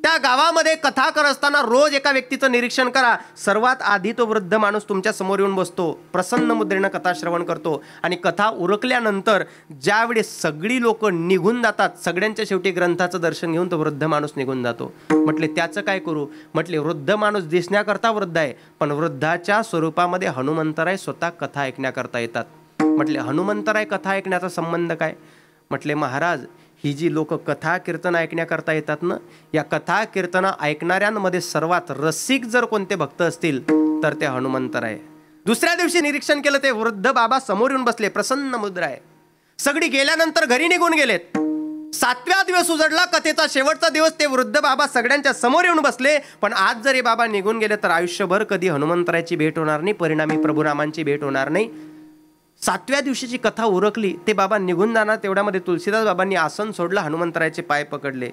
त्या गावामध्ये कथा करत असताना रोज एका व्यक्तीचं निरीक्षण करा. सर्वात आधी तो वृद्ध माणूस तुमच्या समोर येऊन बसतो, प्रसन्न मुद्रेनं कथा श्रवण करतो. आणि कथा उरकल्यानंतर ज्यावेळी सगळी लोक निघून जातात, सगळ्यांच्या शेवटी ग्रंथाचं दर्शन घेऊन तो वृद्ध माणूस निघून जातो. म्हटले, त्याचं काय करू. म्हटले, वृद्ध माणूस दिसण्याकरता वृद्ध आहे, पण वृद्धाच्या स्वरूपामध्ये हनुमंतराय स्वतः कथा ऐकण्याकरता येतात. म्हटले, हनुमंतराय कथा ऐकण्याचा संबंध काय. म्हटले, महाराज, ही जी लोक कथा कीर्तन ऐकण्याकरता येतात ना, या कथा कीर्तन ऐकणाऱ्यांमध्ये सर्वात रसिक जर कोणते भक्त असतील तर ते हनुमंतराय. दुसऱ्या दिवशी निरीक्षण केलं, ते वृद्ध बाबा समोर येऊन बसले, प्रसन्न मुद्रा आहे. सगळी गेल्यानंतर घरी निघून गेलेत. 7व्या दिवस उजडला, कथेचा शेवटचा दिवस. ते वृद्ध बाबा सगळ्यांच्या समोर येऊन बसले. पण आज जरी बाबा निघून गेले तर आयुष्यभर कधी हनुमंतरायाची भेट होणार नाही, परिणामी प्रभुरामांची भेट होणार नाही. 7व्या दिवशीची कथा उरकली, ते बाबा निघून जाणार. तेवढ्यामध्ये तुलसीदास बाबांनी आसन सोडलं, हनुमंतरायाचे पाय पकडले.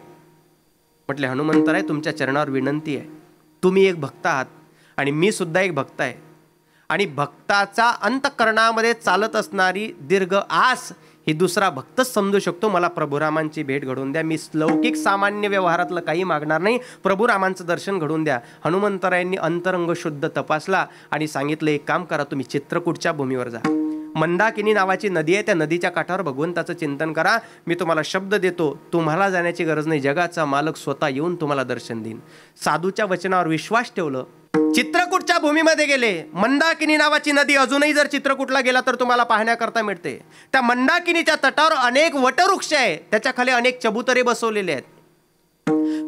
म्हटले, हनुमंतराय, तुमच्या चरणावर विनंती आहे. तुम्ही एक भक्त आहात आणि मी सुद्धा एक भक्त आहे. आणि भक्ताचा अंतःकरणामध्ये चालत असणारी दीर्घ आस ही दुसरा भक्तच समजू शकतो. मला प्रभुरामांची भेट घडवून द्या. मी लौकिक सामान्य व्यवहारातलं काही मागणार नाही, प्रभुरामांचं दर्शन घडवून द्या. हनुमंतरायांनी अंतरंग शुद्ध तपासला आणि सांगितलं, एक काम करा, तुम्ही चित्रकूटच्या भूमीवर जा. मंदाकिनी नावाची नदी आहे, त्या नदीच्या काठावर भगवंताचं चिंतन करा. मी तुम्हाला शब्द देतो, तुम्हाला जाण्याची गरज नाही, जगाचा मालक स्वतः येऊन तुम्हाला दर्शन देईन. साधूच्या वचनावर विश्वास ठेवलं, चित्रकूटच्या भूमीमध्ये गेले. मंदाकिनी नावाची नदी अजूनही जर चित्रकूटला गेला तर तुम्हाला पाहण्याकरता मिळते. त्या मंदाकिनीच्या तटावर अनेक वटवृक्ष आहे, त्याच्या खाली अनेक चबुतरे बसवलेले आहेत.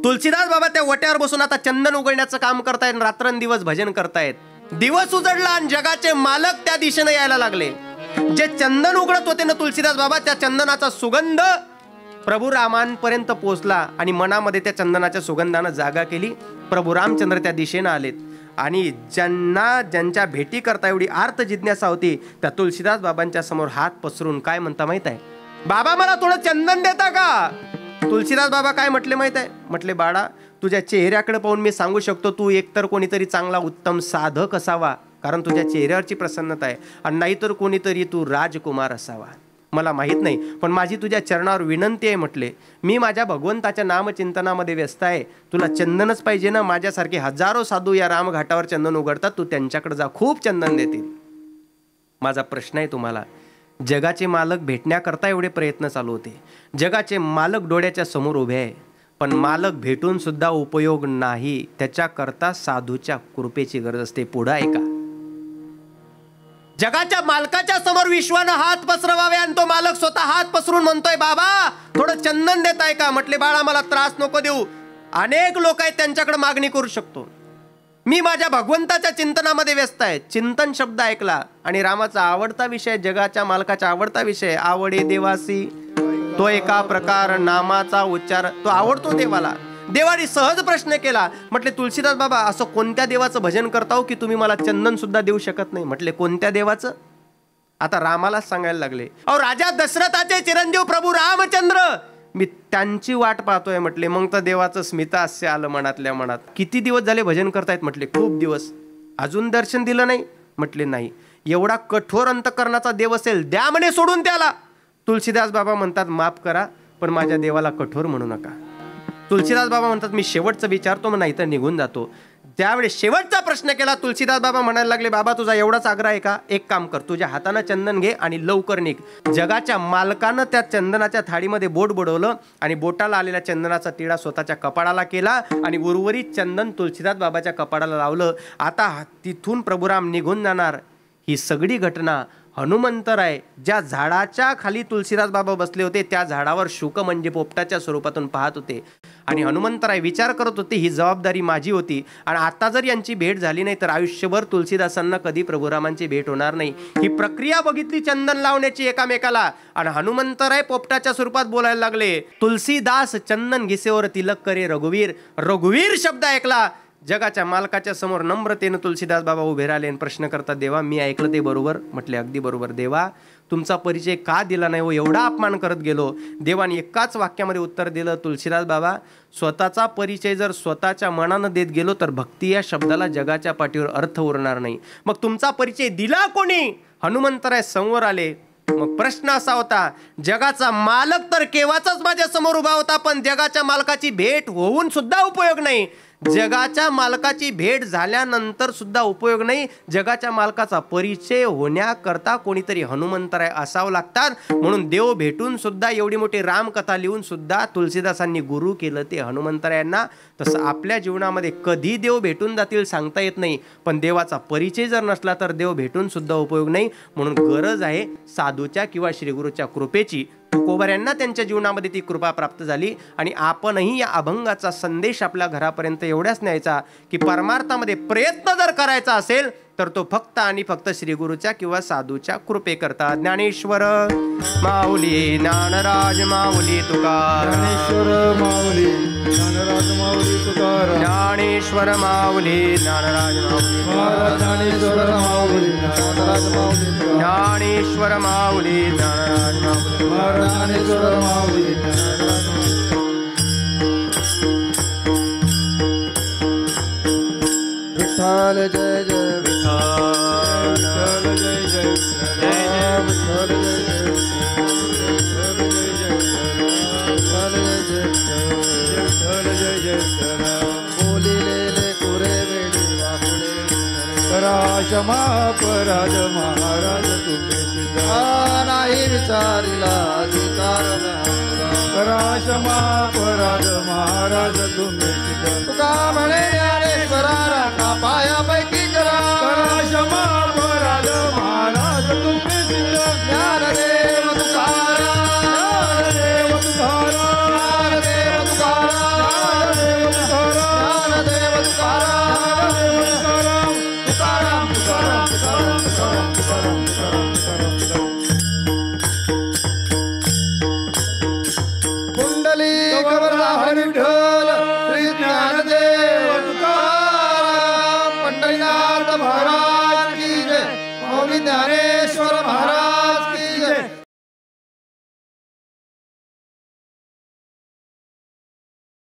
तुलसीदास बाबा त्या वट्यावर बसून आता चंदन उघडण्याचं काम करतायत, रात्रंदिवस भजन करतायत. दिवस उजडला आणि जगाचे मालक त्या दिशेने यायला लागले. जे चंदन उघडत होते ना तुलसीदास बाबा, त्या चंदनाचा सुगंध प्रभू रामांपर्यंत पोहोचला आणि मनामध्ये त्या चंदनाच्या सुगंधानं जागा केली. प्रभू रामचंद्र त्या दिशेनं आलेत आणि ज्यांच्या भेटी करता एवढी आर्त जिज्ञासा होती, त्या तुलसीदास बाबांच्या समोर हात पसरून काय म्हणता माहित आहे, बाबा मला थोडं चंदन देता का? तुलसीदास बाबा काय म्हटले माहित आहे? म्हटले, बाळा, तुझ्या चेहऱ्याकडे पाहून मी सांगू शकतो तू एकतर कोणीतरी चांगला उत्तम साधक असावा, कारण तुझ्या चेहऱ्यावरची प्रसन्नता आहे, आणि नाहीतर कोणीतरी तू राजकुमार असावा. मला माहित नाही, पण माझी तुझ्या चरणावर विनंती आहे. म्हटले, मी माझ्या भगवंताच्या नामचिंतनामध्ये व्यस्त आहे, तुला चंदनच पाहिजे ना? माझ्यासारखे हजारो साधू या रामघाटावर चंदन उघडतात, तू त्यांच्याकडे जा, खूप चंदन देतील. माझा प्रश्न आहे तुम्हाला, जगाचे मालक भेटण्याकरता एवढे प्रयत्न चालू होते, जगाचे मालक डोळ्याच्या समोर उभे आहे, पण मालक भेटून सुद्धा उपयोग नाही, त्याच्याकरता साधूच्या कृपेची गरज असते. पुढं आहे का? जगाच्या मालकाच्या समोर विश्वानं हात पसरवावे आणि तो मालक स्वतः हात पसरून म्हणतोय, बाबा थोडं चंदन देताय का? म्हटले, बाळा मला त्रास नको देऊ, अनेक लोक आहेत त्यांच्याकडे मागणी करू शकतो, मी माझ्या भगवंताच्या चिंतनामध्ये व्यस्त आहे. चिंतन शब्द ऐकला आणि रामाचा आवडता विषय, जगाच्या मालकाचा आवडता विषय, आवडे देवासी तो एका प्रकार नामाचा उच्चार, तो आवडतो देवाला. देवाने सहज प्रश्न केला. म्हटले, तुलसीदास बाबा असं कोणत्या देवाचं भजन करताव की तुम्ही मला चंदन सुद्धा देऊ शकत नाही? म्हटले, कोणत्या देवाचं? आता रामालाच सांगायला लागले. अहो राजा दशरथाचे चिरंजीव प्रभू रामचंद्र, मी त्यांची वाट पाहतोय. म्हटले, मग तर देवाचं स्मिताहास्य आलं मनातल्या मनात. किती दिवस झाले भजन करतायत? म्हटले, खूप दिवस. अजून दर्शन दिलं नाही? म्हटले, नाही. एवढा कठोर अंतकरणाचा देव असेल, द्या म्हणे सोडून त्याला. तुलसीदास बाबा म्हणतात, माफ करा, पण माझ्या देवाला कठोर म्हणू नका. तुलसीदास बाबा म्हणतात, मी शेवटचं विचारतो, मग नाही तर निघून जातो. त्यावेळी शेवटचा प्रश्न केला. तुलसीदास बाबा म्हणायला लागले, बाबा तुझा एवढाच आग्रह आहे का? एक काम कर, तुझ्या हातानं चंदन घे आणि लवकर निघ. जगाच्या मालकानं त्या चंदनाच्या थाळीमध्ये बोट बुडवलं आणि बोटाला आलेल्या चंदनाचा टिळा स्वतःच्या कपाळाला केला आणि उर्वरित चंदन तुलसीदास बाबाच्या कपाळाला लावलं. आता तिथून प्रभुराम निघून जाणार. ही सगळी घटना हनुमंतराय ज्या झाडाच्या खाली तुलसीदास बाबा बसले होते, त्या झाडावर शुक म्हणजे पोपटाच्या स्वरूपातून पाहत होते. आणि हनुमंतराय विचार करत होते, ही जबाबदारी माझी होती, आणि आता जर यांची भेट झाली नाही तर आयुष्यभर तुलसीदासांना कधी प्रभुरामांची भेट होणार नाही. ही प्रक्रिया बघितली चंदन लावण्याची एकामेकाला, आणि हनुमंतराय पोपटाच्या स्वरूपात बोलायला लागले. तुलसीदास चंदन घिसेवर तिलक करे रघुवीर. रघुवीर शब्द ऐकला. जगाच्या मालकाच्या समोर नम्रतेनं तुलसीदास बाबा उभे राहिले आणि प्रश्न करतात, देवा मी ऐकलं ते बरोबर? म्हटले, अगदी बरोबर. देवा तुमचा परिचय का दिला नाही हो? एवढा अपमान करत गेलो. देवाने एकाच वाक्यामध्ये उत्तर दिलं, तुलसीदास बाबा स्वतःचा परिचय जर स्वतःच्या मनानं देत गेलो तर भक्ती या शब्दाला जगाच्या पाठीवर अर्थ उरणार नाही. मग तुमचा परिचय दिला कोणी? हनुमंतराय समोर आले. मग प्रश्न असा होता, जगाचा मालक तर केव्हाचाच माझ्या समोर उभा होता, पण जगाच्या मालकाची भेट होऊन सुद्धा उपयोग नाही. जगाच्या मालकाची भेट झाल्यानंतर सुद्धा उपयोग नाही. जगाच्या मालकाचा परिचय होण्याकरता कोणीतरी हनुमंतराय असावं लागतात. म्हणून देव भेटून सुद्धा एवढी मोठी रामकथा लिहून सुद्धा तुलसीदासांनी गुरु केलं ते हनुमंतरायांना. तसं आपल्या जीवनामध्ये कधी देव भेटून जातील सांगता येत नाही, पण देवाचा परिचय जर नसला तर देव भेटून सुद्धा उपयोग नाही. म्हणून गरज आहे साधूच्या किंवा श्रीगुरूच्या कृपेची. तुकोबाऱ्यांना त्यांच्या जीवनामध्ये ती कृपा प्राप्त झाली, आणि आपणही या अभंगाचा संदेश आपल्या घरापर्यंत एवढ्याच न्यायचा की परमार्थामध्ये प्रयत्न जर करायचा असेल तर तो फक्त आणि फक्त श्री गुरुच्या किंवा साधूच्या कृपे करता. ज्ञानेश्वर माऊली ज्ञानराज माऊली तुकाराम. ज्ञानेश्वर माऊली ज्ञानराज माऊली तुकाराम. ज्ञानेश्वर माऊली ज्ञानराज माऊली महाराज ज्ञानेश्वर माऊली ज्ञानराज माऊली तुकाराम. ज्ञानेश्वर माऊली ज्ञानराज माऊली महाराज ज्ञानेश्वर माऊली ज्ञानराज माऊली. विठ्ठल जय जय विठ्ठल. जय जय विठ्ठल जय जय विठ्ठल जय जय बोलिले कुरे वेडी वाकुळे करा क्षमा अपराध महाराज तुम्ही सिद्ध नाही विचारिला अधिकार करा क्षमा अपराध महाराज तुम्ही सिद्ध तुका म्हणे